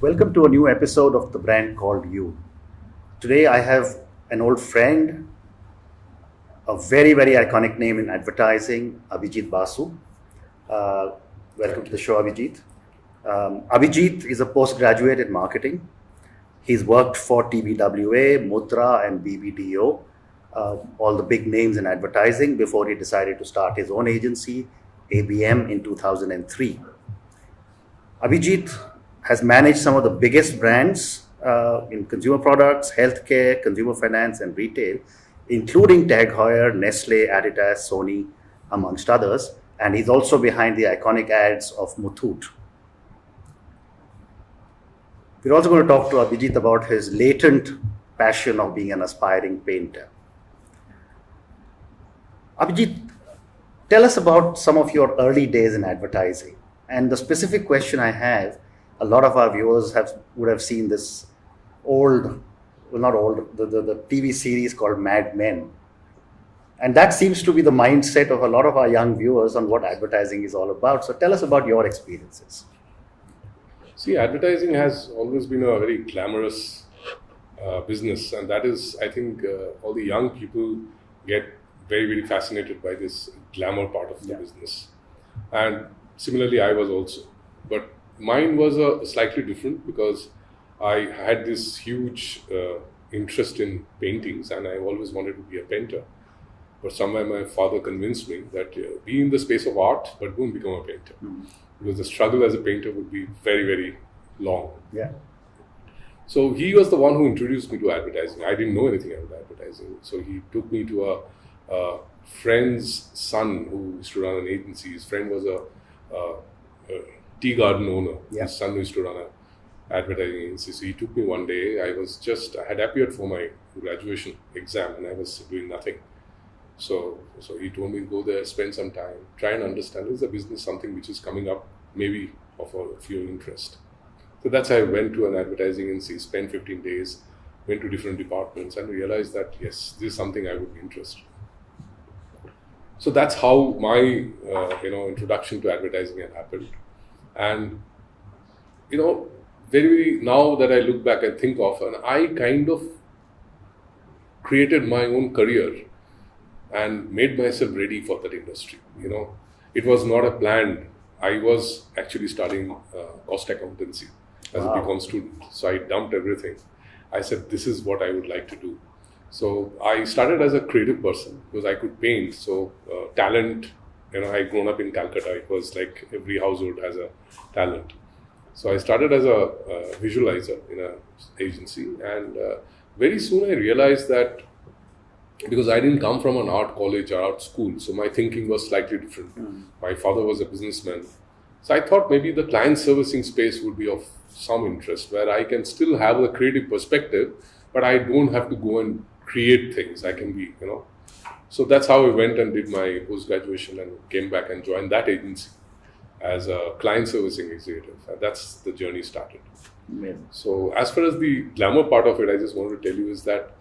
Welcome to a new episode of The Brand Called You. Today I have an old friend, a very, very iconic name in advertising, Abhijit Basu. Welcome to the show, Abhijit. Abhijit is a postgraduate in marketing. He's worked for TBWA, Mudra, and BBDO, all the big names in advertising, before he decided to start his own agency, ABM, in 2003. Abhijit has managed some of the biggest brands in consumer products, healthcare, consumer finance, and retail, including Tag Heuer, Nestle, Adidas, Sony, amongst others. And he's also behind the iconic ads of Muthoot. We're also going to talk to Abhijit about his latent passion of being an aspiring painter. Abhijit, tell us about some of your early days in advertising. And the specific question I have, a lot of our viewers would have seen this the TV series called Mad Men. And that seems to be the mindset of a lot of our young viewers on what advertising is all about. So tell us about your experiences. See, advertising has always been a very glamorous business, and that is, I think, all the young people get very, very fascinated by this glamour part of the business. And similarly, I was also. But mine was slightly different because I had this huge interest in paintings, and I always wanted to be a painter. But somewhere my father convinced me that be in the space of art, but don't become a painter. Because the struggle as a painter would be very, very long. Yeah. So he was the one who introduced me to advertising. I didn't know anything about advertising. So he took me to a friend's son who used to run an agency. His friend was a tea garden owner. Yeah. His son used to run an advertising agency. So he took me one day. I had appeared for my graduation exam and I was doing nothing. So he told me to go there, spend some time, try and understand, is the business something which is coming up, maybe of your interest. So that's how I went to an advertising agency, spent 15 days, went to different departments and realized that, yes, this is something I would be interested in. So that's how my introduction to advertising had happened. And, very, very, now that I look back and think of, and I kind of created my own career and made myself ready for that industry. It was not a plan. I was actually studying cost accountancy as a BCom student. So I dumped everything. I said, this is what I would like to do. So I started as a creative person because I could paint. So talent, I grown up in Calcutta. It was like every household has a talent. So I started as a visualizer in an agency. And very soon I realized that because I didn't come from an art college or art school, so my thinking was slightly different. My father was a businessman. So I thought maybe the client servicing space would be of some interest, where I can still have a creative perspective, but I don't have to go and create things. I can be, So that's how I went and did my post-graduation and came back and joined that agency as a client servicing executive. And that's the journey started. Amazing. So as far as the glamour part of it, I just want to tell you is that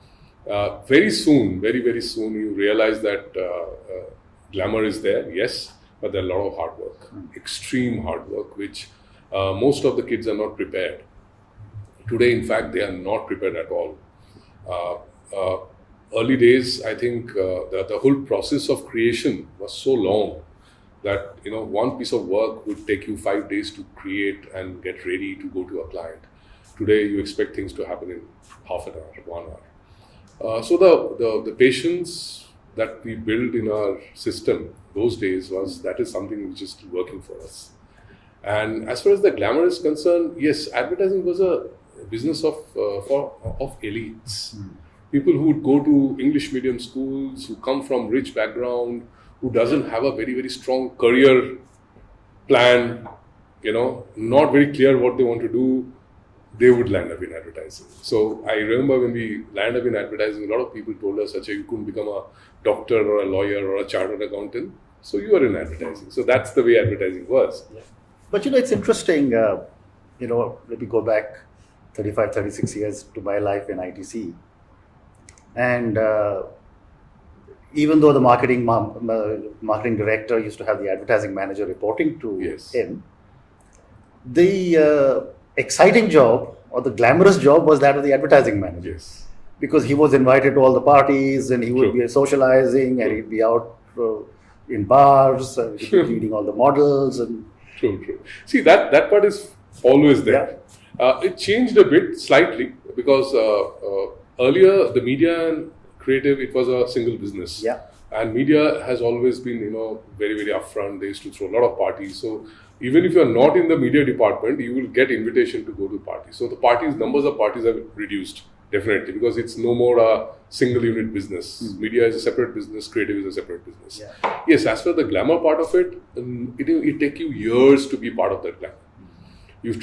very soon, very, very soon, you realize that glamour is there, yes, but there are a lot of hard work, extreme hard work, which most of the kids are not prepared. Today, in fact, they are not prepared at all. Early days, I think the whole process of creation was so long that, one piece of work would take you 5 days to create and get ready to go to a client. Today, you expect things to happen in half an hour, 1 hour. So the patience that we built in our system those days that is something which is still working for us. And as far as the glamour is concerned, yes, advertising was a business of elites. People who would go to English medium schools, who come from rich background, who doesn't have a very, very strong career plan, not very clear what they want to do, they would land up in advertising. So I remember when we landed up in advertising, a lot of people told us, Achha, you couldn't become a doctor or a lawyer or a chartered accountant, so you are in advertising. So that's the way advertising was. Yeah. But it's interesting, let me go back 35, 36 years to my life in ITC. And even though the marketing director used to have the advertising manager reporting to him, the exciting job or the glamorous job was that of the advertising manager. Yes. Because he was invited to all the parties and he would True. be socializing and he'd be out in bars and he'd be meeting all the models and True. See, that part is always there. It changed a bit slightly because earlier the media and creative, it was a single business. Yeah. And media has always been, very, very upfront. They used to throw a lot of parties. So even if you're not in the media department, you will get invitation to go to parties. So the numbers of parties have reduced, definitely, because it's no more a single unit business. Media is a separate business, creative is a separate business. Yeah. Yes, as for the glamour part of it, it take you years to be part of that glamour. You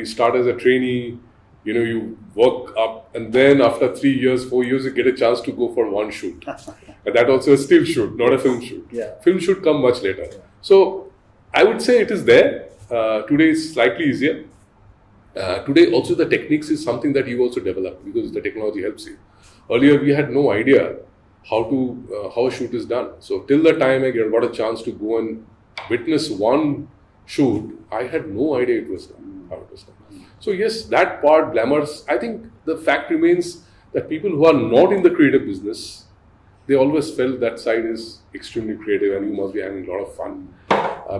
start as a trainee, you work up, and then after 3 years, 4 years, you get a chance to go for one shoot. And that also a still shoot, not a film shoot. Yeah. Film shoot come much later. So I would say it is there. Today is slightly easier. Today also the techniques is something that you also develop because the technology helps you. Earlier we had no idea how a shoot is done. So till the time I got a chance to go and witness one shoot, I had no idea it was done, how it was done. So yes, that part, glamours, I think the fact remains that people who are not in the creative business, they always felt that side is extremely creative and you must be having a lot of fun.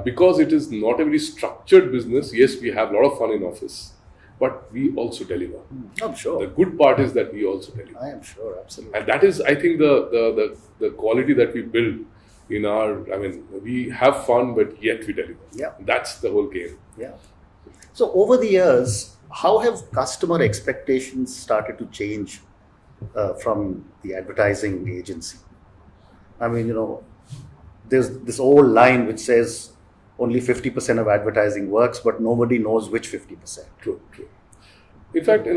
Because it is not a very structured business, yes, we have a lot of fun in office, but we also deliver. I'm sure. The good part is that we also deliver. I am sure, absolutely. And that is, I think, the quality that we build we have fun, but yet we deliver. Yeah. That's the whole game. Yeah. So over the years, how have customer expectations started to change from the advertising agency? I mean, there's this old line which says only 50% of advertising works, but nobody knows which 50%. True. In fact, I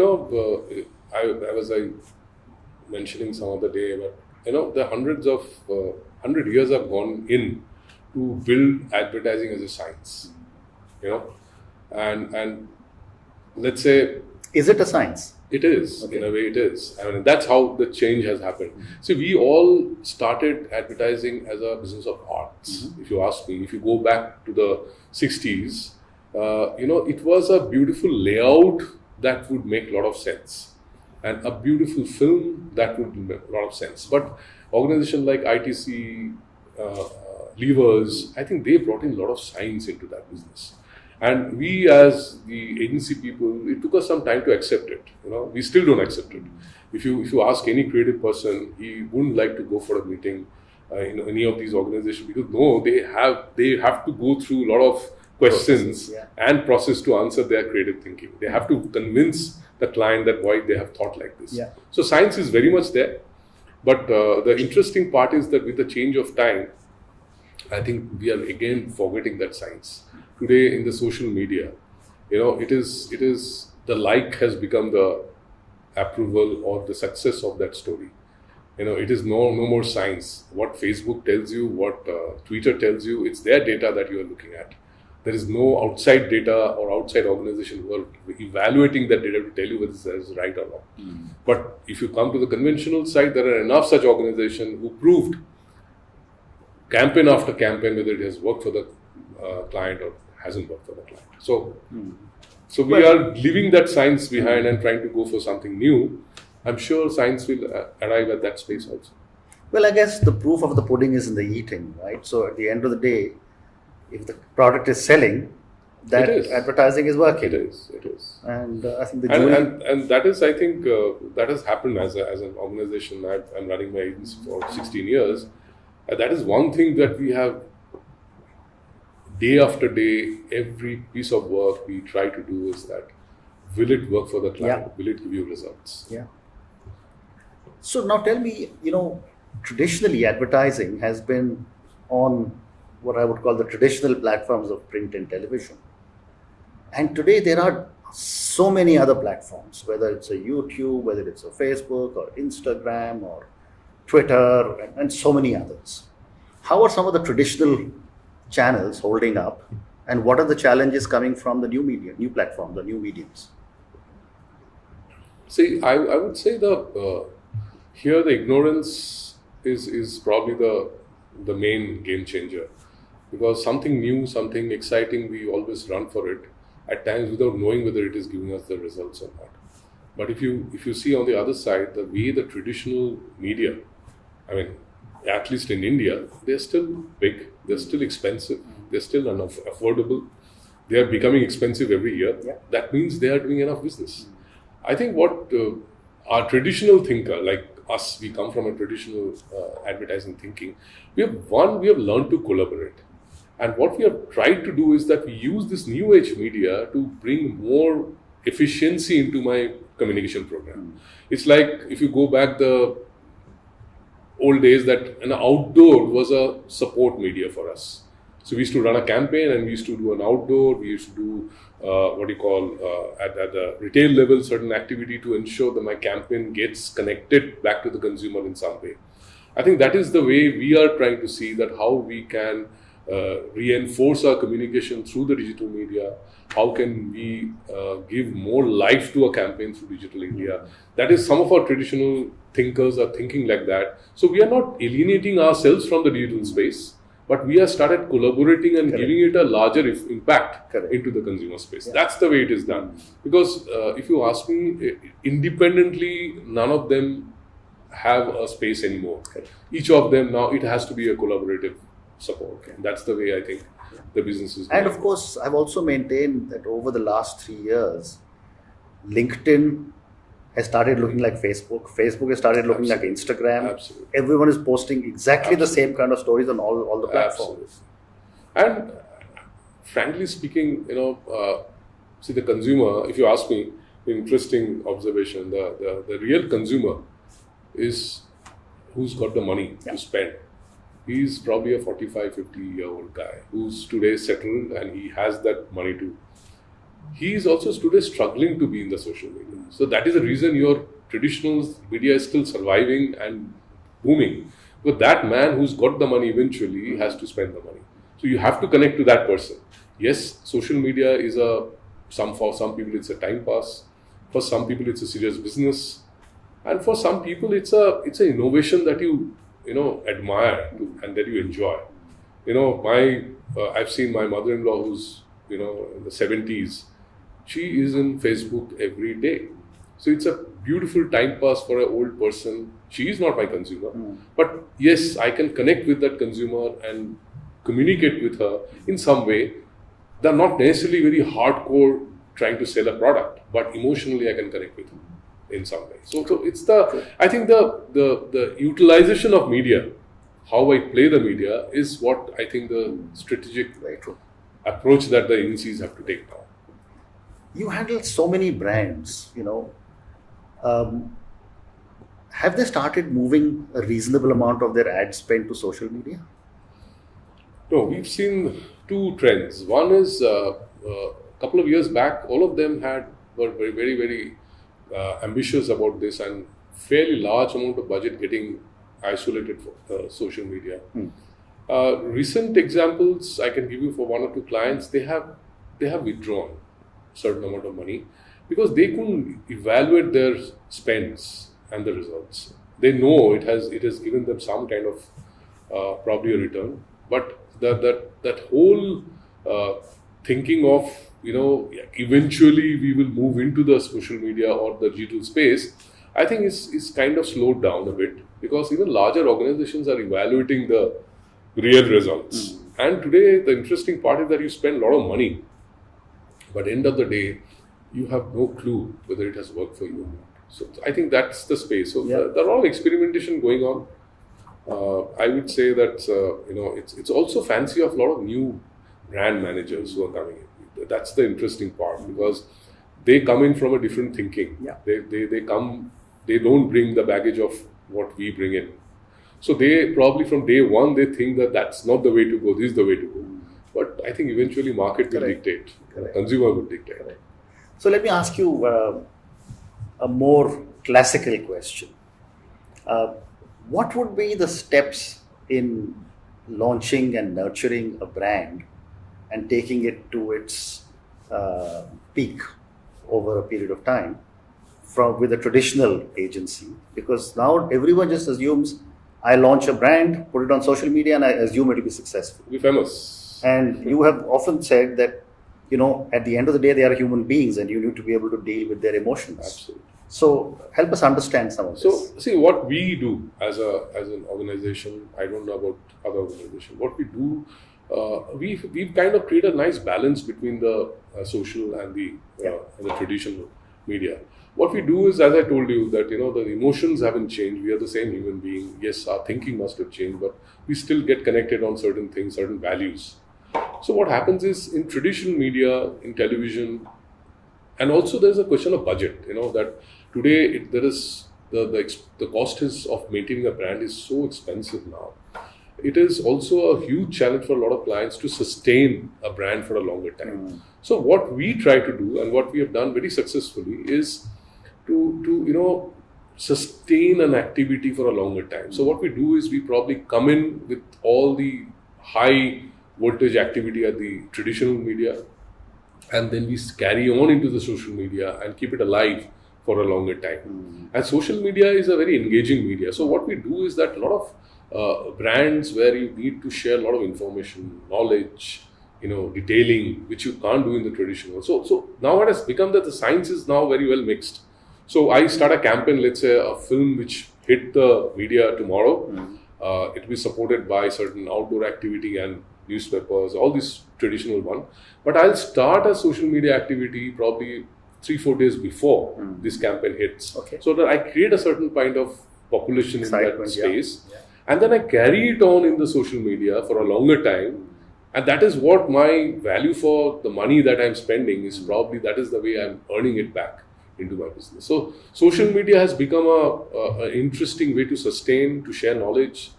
was mentioning some other day, but the 100 years have gone in to build advertising as a science. And let's say, Is it a science? it is, Okay. in a way it is. I mean, that's how the change has happened. See, we all started advertising as a business of arts. If you ask me, if you go back to the 60s, it was a beautiful layout that would make a lot of sense. And a beautiful film that would make a lot of sense. But organizations like ITC, Levers, I think they brought in a lot of science into that business. And we as the agency people, it took us some time to accept it. We still don't accept it. If you ask any creative person, he wouldn't like to go for a meeting in any of these organizations because they have to go through a lot of questions and process to answer their creative thinking. They have to convince the client that why they have thought like this. Yeah. So science is very much there. But the interesting part is that with the change of time, I think we are again forgetting that science. Today in the social media, it is the like has become the approval or the success of that story. It is no more science. What Facebook tells you, what Twitter tells you, it's their data that you are looking at. There is no outside data or outside organization who are evaluating that data to tell you whether this is right or wrong. But if you come to the conventional side, there are enough such organizations who proved campaign after campaign whether it has worked for the client or hasn't worked for the client. So we are leaving that science behind and trying to go for something new. I'm sure science will arrive at that space also. Well, I guess the proof of the pudding is in the eating, right? So at the end of the day, if the product is selling, that advertising is working. It is. And I think and that is, I think, that has happened as an organization. I'm running my agency for 16 years. That is one thing that we have day after day, every piece of work we try to do is that, will it work for the client? Yeah. Will it give you results? Yeah. So now tell me, traditionally advertising has been on what I would call the traditional platforms of print and television. And today there are so many other platforms, whether it's a YouTube, whether it's a Facebook or Instagram or Twitter and so many others. How are some of the traditional channels holding up, and what are the challenges coming from the new platforms, the new mediums? See, I would say here the ignorance is probably the main game changer, because something new, something exciting, we always run for it, at times without knowing whether it is giving us the results or not. But if you see on the other side, the way the traditional media, I mean, at least in India, they're still big, they're still expensive, they're still unaffordable. They are becoming expensive every year. Yeah. That means they are doing enough business. I think what our traditional thinker, like us, we come from a traditional advertising thinking. We have learned to collaborate. And what we have tried to do is that we use this new age media to bring more efficiency into my communication program. It's like if you go back the old days, that an outdoor was a support media for us. So we used to run a campaign and we used to do an outdoor, we used to do at the retail level certain activity to ensure that my campaign gets connected back to the consumer in some way. I think that is the way we are trying to see that how we can reinforce our communication through the digital media. How can we give more life to a campaign through digital India? That is, some of our traditional thinkers are thinking like that. So we are not alienating ourselves from the digital space, but we have started collaborating and giving it a larger impact into the consumer space. Yeah. That's the way it is done. Because if you ask me, independently, none of them have a space anymore. Each of them now, it has to be a collaborative support. That's the way I think the business is going. And of course, I've also maintained that over the last 3 years, LinkedIn has started looking like Facebook. Facebook has started looking like Instagram. Absolutely. Everyone is posting exactly the same kind of stories on all the platforms. And frankly speaking, see, the consumer, if you ask me, interesting observation, the real consumer is who's got the money to spend. He's probably a 45, 50-year-old guy who's today settled and he has that money too. He is also today struggling to be in the social media. So that is the reason your traditional media is still surviving and booming. But that man who's got the money eventually has to spend the money. So you have to connect to that person. Yes, social media is for some people it's a time pass. For some people it's a serious business. And for some people it's an innovation that you admire and that you enjoy. I've seen my mother-in-law who's in the 70s. She is in Facebook every day. So it's a beautiful time pass for an old person. She is not my consumer. But yes, I can connect with that consumer and communicate with her in some way. They're not necessarily very hardcore trying to sell a product, but emotionally I can connect with her in some way. So it's I think the utilization of media, how I play the media, is what I think the strategic approach that the agencies have to take now. You handle so many brands, have they started moving a reasonable amount of their ad spend to social media? No, we've seen two trends. One is a couple of years back, all of them were very, very, very ambitious about this and fairly large amount of budget getting isolated for social media. Recent examples I can give you for one or two clients, they have withdrawn certain amount of money because they couldn't evaluate their spends and the results. They know it has given them some kind of probably a return, but that whole thinking of eventually we will move into the social media or the digital space, I think is kind of slowed down a bit because even larger organizations are evaluating the real results. And today the interesting part is that you spend a lot of money, but end of the day you have no clue whether it has worked for you or not. So I think that's the space. So there are a lot of experimentation going on. I would say that it's also fancy of a lot of new brand managers who are coming in. That's the interesting part because they come in from a different thinking. They come, they don't bring the baggage of what we bring in. So they probably from day one they think that that's not the way to go. This is the way to go. But I think eventually market will dictate. Consumer will dictate. So let me ask you a more classical question. What would be the steps in launching and nurturing a brand and taking it to its peak over a period of time with a traditional agency? Because now everyone just assumes I launch a brand, put it on social media, and I assume it will be successful. Be famous. And you have often said that at the end of the day, they are human beings and you need to be able to deal with their emotions. Absolutely. So help us understand some of this. So see, what we do as an organization, I don't know about other organizations. What we do, we've kind of created a nice balance between the social and the traditional media. What we do is, as I told you, that the emotions haven't changed. We are the same human being. Yes, our thinking must have changed, but we still get connected on certain things, certain values. So what happens is, in traditional media, in television, and also there's a question of budget. That today there is the cost of maintaining a brand is so expensive now. It is also a huge challenge for a lot of clients to sustain a brand for a longer time. So what we try to do, and what we have done very successfully, is to sustain an activity for a longer time. So what we do is, we probably come in with all the high voltage activity at the traditional media, and then we carry on into the social media and keep it alive for a longer time. And social media is a very engaging media. So what we do is that a lot of brands where you need to share a lot of information, knowledge, detailing, which you can't do in the traditional. So now it has become that the science is now very well mixed. So I start a campaign, let's say a film which hit the media tomorrow. It will be supported by certain outdoor activity and newspapers, all these traditional one. But I'll start a social media activity probably 3-4 days before this campaign hits. So that I create a certain kind of population in that space. And then I carry it on in the social media for a longer time. And that is what my value for the money that I'm spending is. Probably that is the way I'm earning it back into my business. So social media has become an interesting way to sustain, to share knowledge,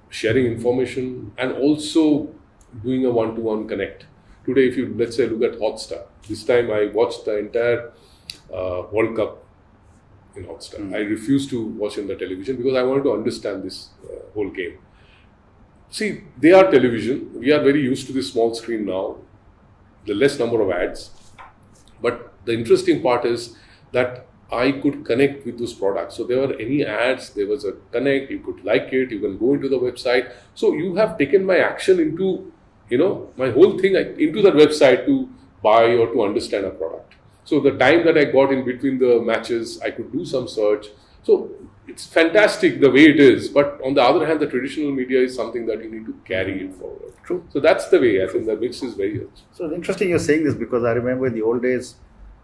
sharing information, and also doing a one-to-one connect. Today, if you, let's say, look at Hotstar, this time I watched the entire World Cup in Hotstar. I refused to watch in the television because I wanted to understand this whole game. See, they are television. We are very used to this small screen now, the less number of ads. But the interesting part is that I could connect with those products. So there were any ads, there was a connect, you could like it, you can go into the website. So you have taken my action into, my whole thing into that website to buy or to understand a product. So the time that I got in between the matches, I could do some search. So it's fantastic the way it is. But on the other hand, the traditional media is something that you need to carry it forward. True. So that's the way. I think the mix is very rich. So it's interesting you're saying this, because I remember in the old days,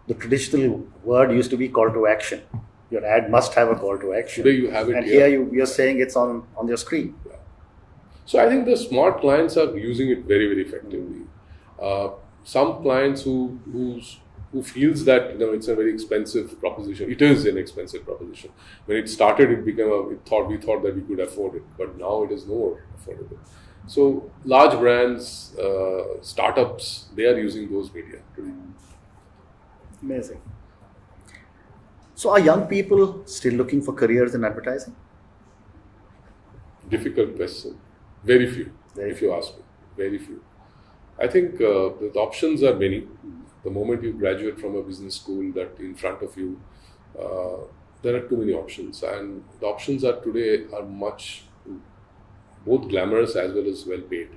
the traditional word used to be call to action. Your ad must have a call to action. Today you have it. And here you're saying it's on your screen. Yeah. So I think the smart clients are using it very, very effectively. Some clients who feels that it's a very expensive proposition. It is an expensive proposition. When it started, it became we thought that we could afford it, but now it is no more affordable. So large brands, startups, they are using those media today. Amazing. So are young people still looking for careers in advertising? Difficult question. Very few, if you ask me. Very few. I think the options are many. The moment you graduate from a business school, that in front of you, there are too many options. And the options are today are much, both glamorous as well as well paid.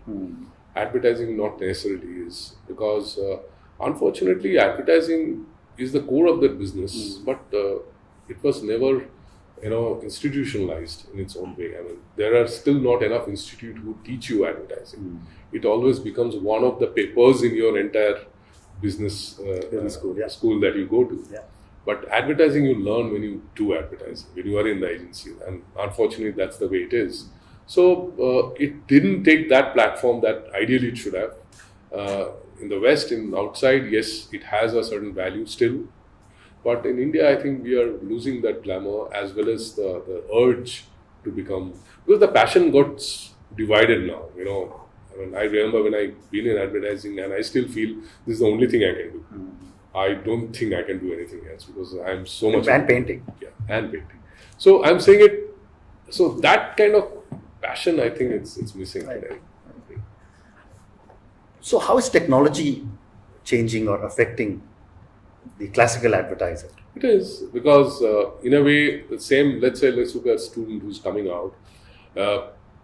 Advertising not necessarily is, because unfortunately advertising is the core of that business, but it was never institutionalized in its own way. I mean, there are still not enough institutes who teach you advertising. It always becomes one of the papers in your entire business school that you go to. But advertising you learn when you do advertising, when you are in the agency, and unfortunately that's the way it is. So it didn't take that platform that ideally it should have. In the West, in outside, yes, it has a certain value still. But in India, I think we are losing that glamour as well as the urge to become, because the passion got divided now. I mean, I remember when I've been in advertising, and I still feel this is the only thing I can do. I don't think I can do anything else, because I'm so much. And painting. Yeah, and painting. So I'm saying it. So that kind of passion, I think it's missing today. So how is technology changing or affecting the classical advertiser? It is, because in a way, the same, let's look at a student who's coming out.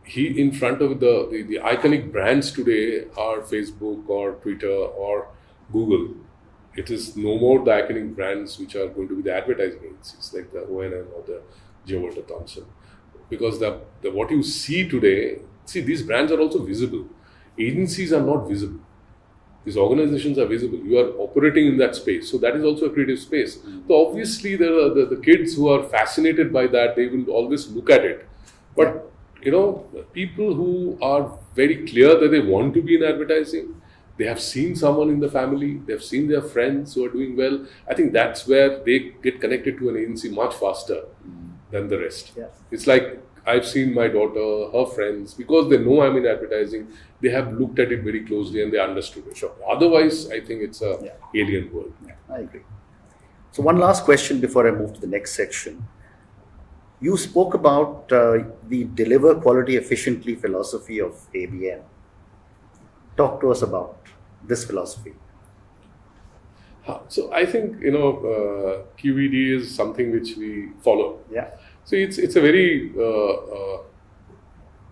he in front of the iconic brands today are Facebook or Twitter or Google. It is no more the iconic brands which are going to be the advertising agencies like the O&M or the J. Walter Thompson. Because the what you see today, these brands are also visible. Agencies are not visible. These organizations are visible. You are operating in that space. So that is also a creative space. So obviously there are the kids who are fascinated by that, they will always look at it. But people who are very clear that they want to be in advertising, they have seen someone in the family, they have seen their friends who are doing well. I think that's where they get connected to an agency much faster than the rest. Yeah. It's like I've seen my daughter, her friends, because they know I'm in advertising, they have looked at it very closely and they understood it. Sure. Otherwise, I think it's a alien world. Yeah, I agree. So one last question before I move to the next section. You spoke about the deliver quality efficiently philosophy of ABM. Talk to us about this philosophy. So I think QED is something which we follow. Yeah. So it's a very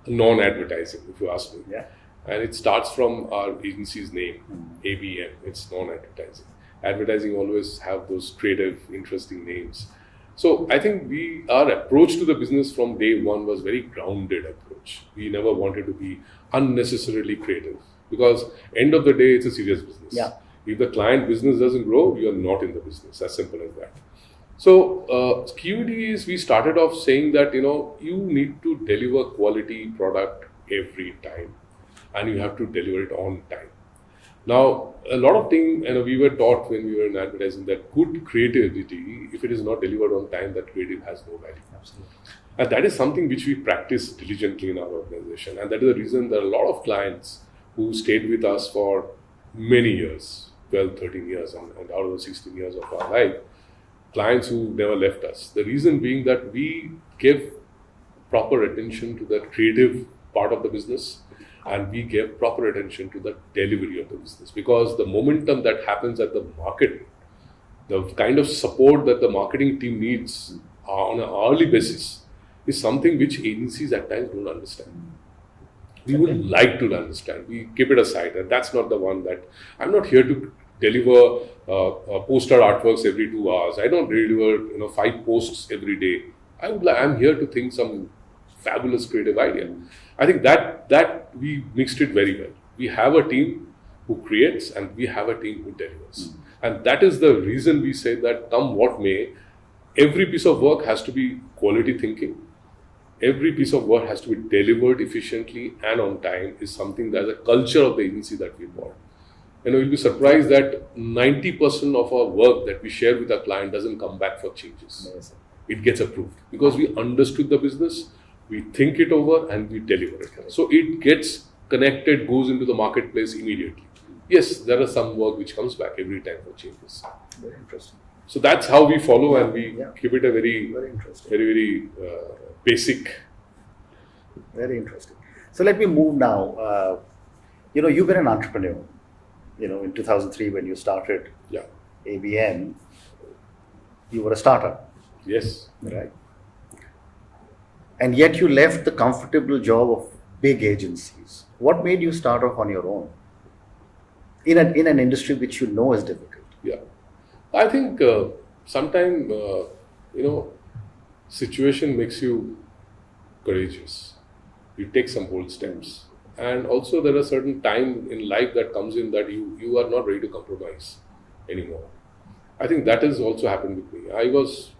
non-advertising, if you ask me. Yeah. And it starts from our agency's name, ABM. It's non-advertising. Advertising always have those creative, interesting names. So I think our approach to the business from day one was very grounded approach. We never wanted to be unnecessarily creative because end of the day, it's a serious business. Yeah. If the client business doesn't grow, you are not in the business. As simple as that. So QED is, we started off saying that, you need to deliver quality product every time and you have to deliver it on time. Now, a lot of things, we were taught when we were in advertising that good creativity, if it is not delivered on time, that creative has no value. Absolutely. And that is something which we practice diligently in our organization. And that is the reason there are a lot of clients who stayed with us for many years, 12, 13 years, and out of the 16 years of our life, clients who never left us. The reason being that we give proper attention to the creative part of the business and we give proper attention to the delivery of the business, because the momentum that happens at the market, the kind of support that the marketing team needs on an hourly basis is something which agencies at times don't understand. We would like to understand. We keep it aside, and that's not the one that I'm not here to deliver poster artworks every 2 hours. I don't deliver 5 posts every day. I'm here to think some fabulous creative idea. I think that we mixed it very well. We have a team who creates and we have a team who delivers. And that is the reason we say that come what may, every piece of work has to be quality thinking. Every piece of work has to be delivered efficiently and on time is something that's a culture of the agency that we bought. You'll be surprised that 90% of our work that we share with our client doesn't come back for changes. Amazing. It gets approved because we understood the business, we think it over and we deliver it. So it gets connected, goes into the marketplace immediately. Yes, there are some work which comes back every time for changes. Very interesting. So that's how we follow and we keep it a very interesting. very basic. Very interesting. So let me move now. You've been an entrepreneur. In 2003 when you started ABM, you were a startup. Yes. Right. And yet you left the comfortable job of big agencies. What made you start off on your own in an industry which you know is difficult? Yeah. I think sometimes, situation makes you courageous. You take some bold steps. And also there are certain time in life that comes in that you are not ready to compromise anymore. I think that has also happened with me. I was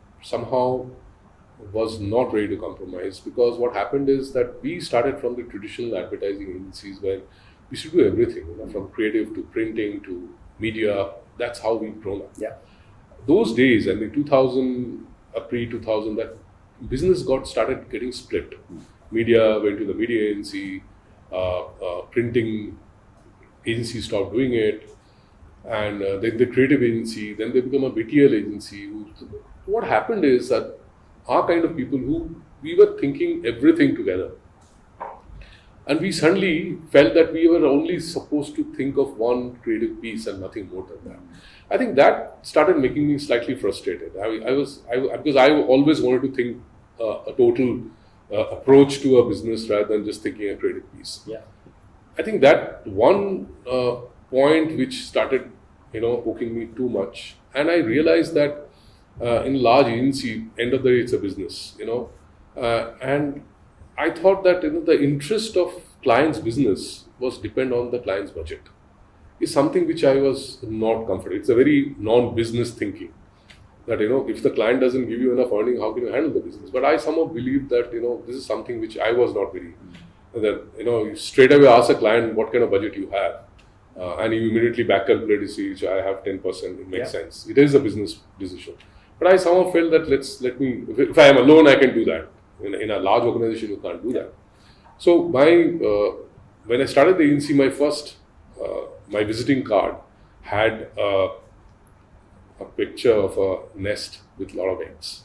not ready to compromise because what happened is that we started from the traditional advertising agencies where we should do everything, from creative to printing to media. That's how we've grown up. Yeah. Those days, and in 2000, pre-2000, that business started getting split. Media went to the media agency, printing agency stopped doing it, and then the creative agency, then they become a BTL agency. What happened is that our kind of people we were thinking everything together. And we suddenly felt that we were only supposed to think of one creative piece and nothing more than that. I think that started making me slightly frustrated. Because I always wanted to think a total approach to a business rather than just thinking a credit piece. Yeah. I think that one point which started, hooking me too much, and I realized that in large agency, end of the day, it's a business, and I thought that the interest of client's business was depend on the client's budget. Is something which I was not comfortable. It's a very non-business thinking that if the client doesn't give you enough earning, how can you handle the business? But I somehow believe that this is something which I was not very. That you straight away ask a client what kind of budget you have, and you immediately back calculate to see I have 10%. It makes sense. It is a business decision. But I somehow felt that let me. If I am alone, I can do that. In a large organization, you can't do that. So when I started the agency, my first. My visiting card had a picture of a nest with a lot of eggs.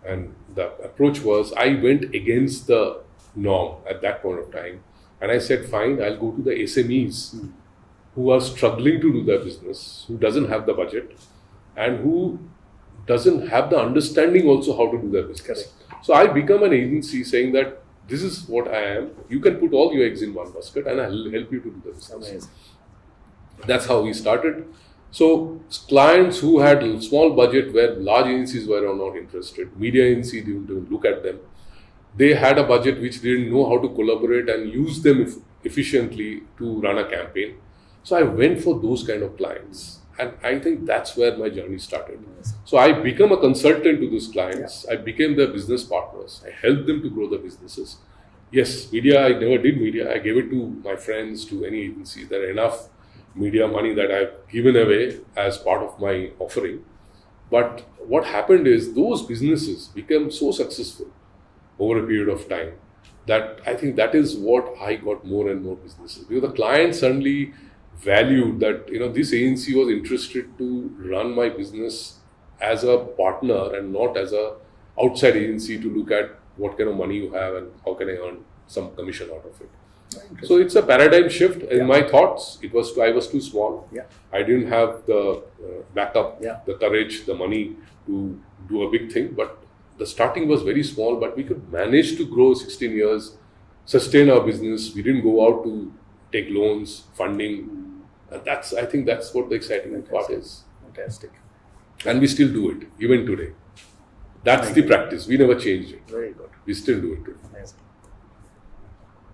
And the approach was, I went against the norm at that point of time. And I said, fine, I'll go to the SMEs who are struggling to do their business, who doesn't have the budget, and who doesn't have the understanding also how to do their business. Correct. So I become an agency saying that this is what I am. You can put all your eggs in one basket and I'll help you to do the business. Amazing. That's how we started. So clients who had small budget where large agencies were not interested, media agencies didn't look at them. They had a budget which didn't know how to collaborate and use them efficiently to run a campaign. So I went for those kind of clients. And I think that's where my journey started. So I became a consultant to those clients. I became their business partners. I helped them to grow their businesses. Yes, media, I never did media. I gave it to my friends, to any agency. There are enough media money that I've given away as part of my offering. But what happened is those businesses became so successful over a period of time that I think that is what I got more and more businesses. Because the client suddenly valued that, this agency was interested to run my business as a partner and not as a outside agency to look at what kind of money you have and how can I earn some commission out of it. So it's a paradigm shift in my thoughts. I was too small. Yeah. I didn't have the backup, the courage, the money to do a big thing. But the starting was very small, but we could manage to grow 16 years, sustain our business. We didn't go out to take loans, funding. And I think that's what the exciting part is. Fantastic. And we still do it, even today. That's the practice. We never changed it. Very good. We still do it today. Amazing.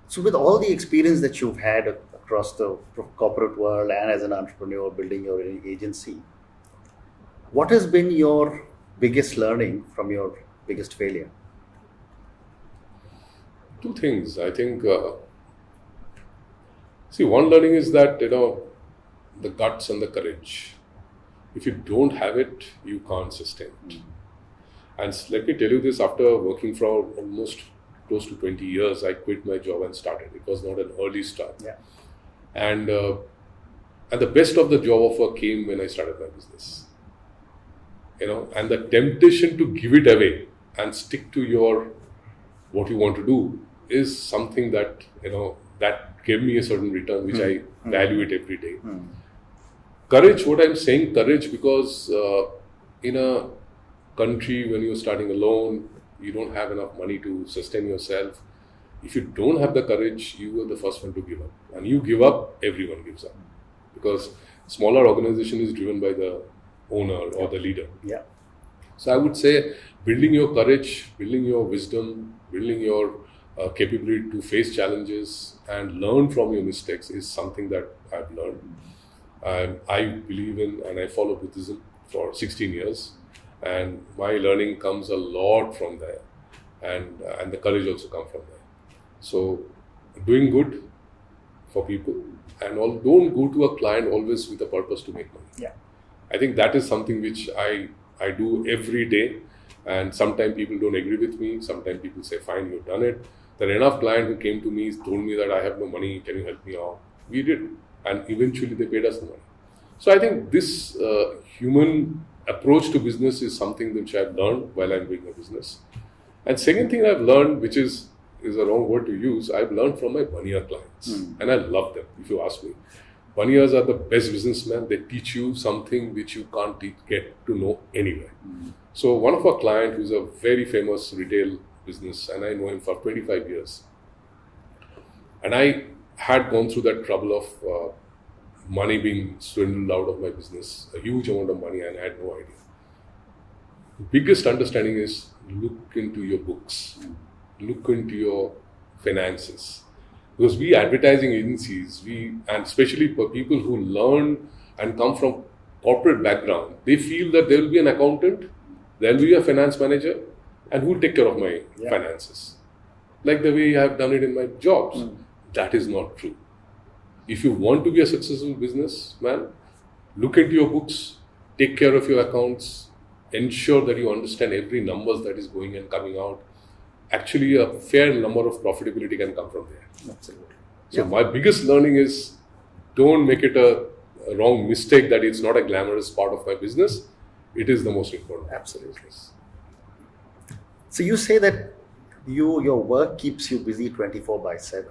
So with all the experience that you've had across the corporate world and as an entrepreneur building your agency, what has been your biggest learning from your biggest failure? Two things. I think, one learning is that, the guts and the courage. If you don't have it, you can't sustain it. And let me tell you this, after working for almost close to 20 years, I quit my job and started. It was not an early start. Yeah. And the best of the job offer came when I started my business. And the temptation to give it away and stick to what you want to do is something that, that gave me a certain return, which I value it every day. Courage, what I'm saying, courage, because in a country when you're starting alone, you don't have enough money to sustain yourself. If you don't have the courage, you are the first one to give up. And you give up, everyone gives up. Because smaller organization is driven by the owner or the leader. Yeah. So I would say building your courage, building your wisdom, building your capability to face challenges and learn from your mistakes is something that I've learned. I believe in and I follow Buddhism for 16 years. And my learning comes a lot from there, and the courage also comes from there. So, doing good for people, and don't go to a client always with a purpose to make money. Yeah, I think that is something which I do every day, and sometimes people don't agree with me. Sometimes people say, "Fine, you've done it." There are enough clients who came to me, told me that I have no money. Can you help me out? We did, and eventually they paid us the money. So I think this human approach to business is something which I've learned while I'm doing my business. And second thing I've learned, which is a wrong word to use, I've learned from my one-year clients. And I love them, if you ask me. One-years are the best businessmen. They teach you something which you can't get to know anywhere. So one of our clients, who's a very famous retail business, and I know him for 25 years. And I had gone through that trouble of money being swindled out of my business, a huge amount of money, and I had no idea. The biggest understanding is look into your books, look into your finances. Because we advertising agencies, and especially for people who learn and come from corporate background, they feel that there will be an accountant, there will be a finance manager, and who will take care of my finances. Like the way I have done it in my jobs. That is not true. If you want to be a successful businessman, look into your books, take care of your accounts, ensure that you understand every numbers that is going and coming out. Actually, a fair number of profitability can come from there. Absolutely. So my biggest learning is don't make it a wrong mistake that it's not a glamorous part of my business. It is the most important. Absolutely. So you say that your work keeps you busy 24/7.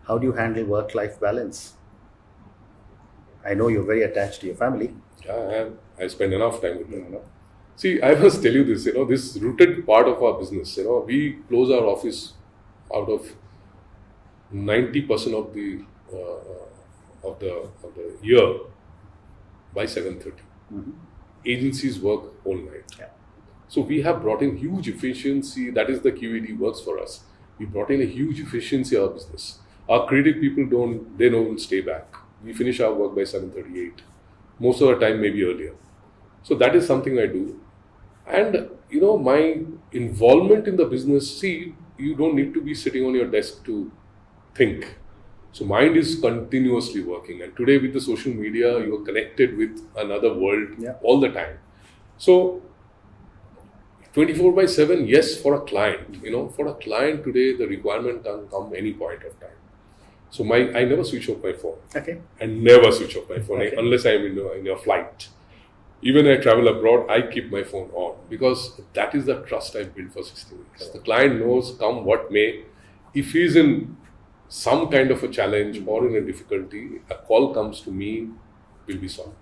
How do you handle work-life balance? I know you're very attached to your family. Yeah, I spend enough time with them. See, I must tell you this, this rooted part of our business, we close our office out of 90% of the year by 7:30. Agencies work all night. Yeah. So we have brought in huge efficiency. That is the QED works for us. We brought in a huge efficiency of our business. Our creative people don't stay back. We finish our work by 7:38. Most of the time, maybe earlier. So that is something I do. And, my involvement in the business, see, you don't need to be sitting on your desk to think. So mind is continuously working. And today with the social media, you are connected with another world all the time. So 24/7, yes, for a client. For a client today, the requirement can come any point of time. So I never switch off my phone. Okay. I never switch off my phone unless I am in a flight. Even I travel abroad, I keep my phone on because that is the trust I built for 16 years. The client knows, come what may, if he's in some kind of a challenge or in a difficulty, a call comes to me, will be solved.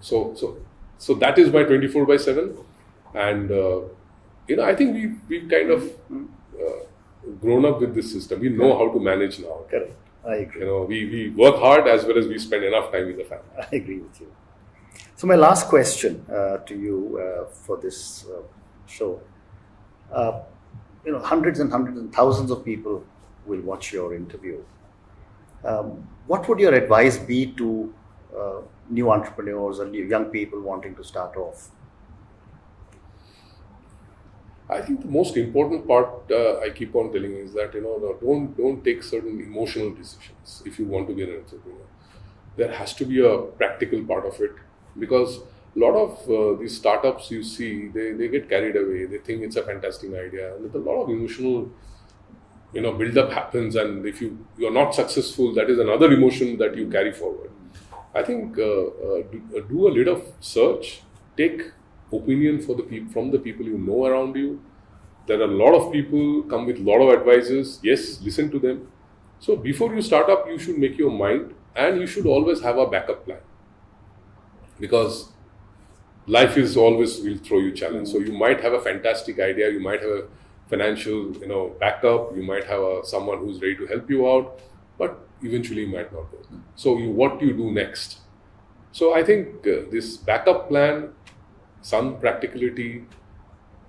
So that is my 24/7, and I think we've kind of grown up with this system. We know how to manage now. Correct. I agree. We work hard as well as we spend enough time with the family. I agree with you. So my last question to you for this show, hundreds and hundreds and thousands of people will watch your interview. What would your advice be to new entrepreneurs or young people wanting to start off? I think the most important part I keep on telling is that don't take certain emotional decisions if you want to be an entrepreneur. There has to be a practical part of it, because a lot of these startups you see, they get carried away. They think it's a fantastic idea, and a lot of emotional build-up happens, and if you're not successful, that is another emotion that you carry forward. I think do a little search, take opinion from the people you know around you. There are a lot of people come with a lot of advices. Yes, listen to them. So before you start up, you should make your mind, and you should always have a backup plan, because life is always will throw you challenge. So you might have a fantastic idea, you might have a financial backup, you might have someone who's ready to help you out, but eventually it might not work. So what do you do next? So I think this backup plan, some practicality,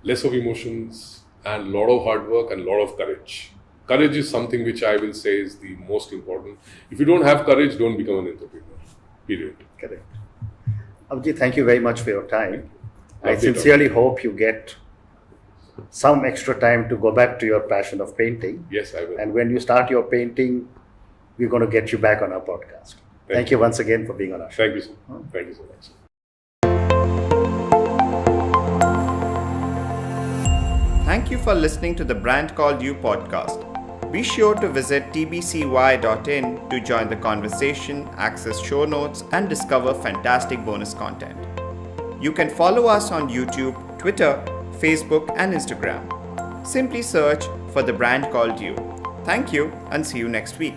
less of emotions, and a lot of hard work and a lot of courage. Courage is something which I will say is the most important. If you don't have courage, don't become an entrepreneur. Period. Correct. Abhijit, thank you very much for your time. I Lovely sincerely hope you get some extra time to go back to your passion of painting. Yes, I will. And when you start your painting, we're going to get you back on our podcast. Thank you once again for being on our show. Thank you, sir. Thank you so much. Thank you for listening to the Brand Called You podcast. Be sure to visit tbcy.in to join the conversation, access show notes, and discover fantastic bonus content. You can follow us on YouTube, Twitter, Facebook, and Instagram. Simply search for the Brand Called You. Thank you, and see you next week.